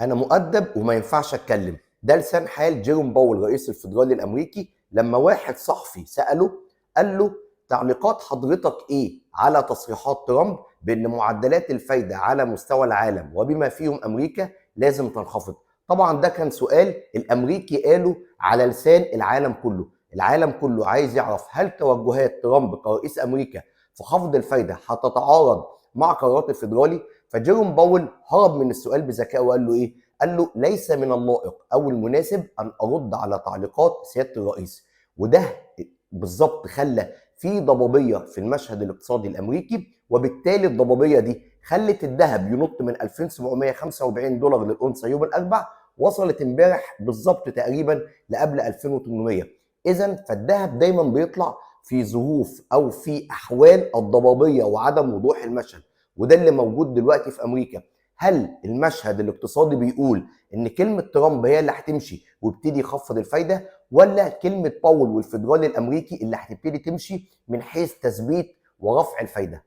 انا مؤدب وما ينفعش اتكلم. ده لسان حال جيروم باول رئيس الفدرالي الامريكي لما واحد صحفي ساله، قال له تعليقات حضرتك ايه على تصريحات ترامب بان معدلات الفايده على مستوى العالم وبما فيهم امريكا لازم تنخفض. طبعا ده كان سؤال الامريكي قاله على لسان العالم كله. العالم كله عايز يعرف هل توجهات ترامب كرئيس امريكا في خفض الفايده هتتعارض مع قرارات الفدرالي. فجيروم باول هرب من السؤال بذكاء وقال له ايه؟ قال له ليس من اللائق او المناسب ان ارد على تعليقات سياده الرئيس. وده بالظبط خلى في ضبابيه في المشهد الاقتصادي الامريكي، وبالتالي الضبابيه دي خلت الذهب ينط من 2745 دولار للاونصه يوم الاربعاء، وصلت امبارح بالظبط تقريبا لقبل 2800. اذا فالذهب دايما بيطلع في ظروف او في احوال الضبابيه وعدم وضوح المشهد، وده اللي موجود دلوقتي في امريكا. هل المشهد الاقتصادي بيقول ان كلمه ترامب هي اللي هتمشي ويبتدي يخفض الفايده، ولا كلمه باول والفدرالي الامريكي اللي هتبتدي تمشي من حيث تثبيت ورفع الفايده؟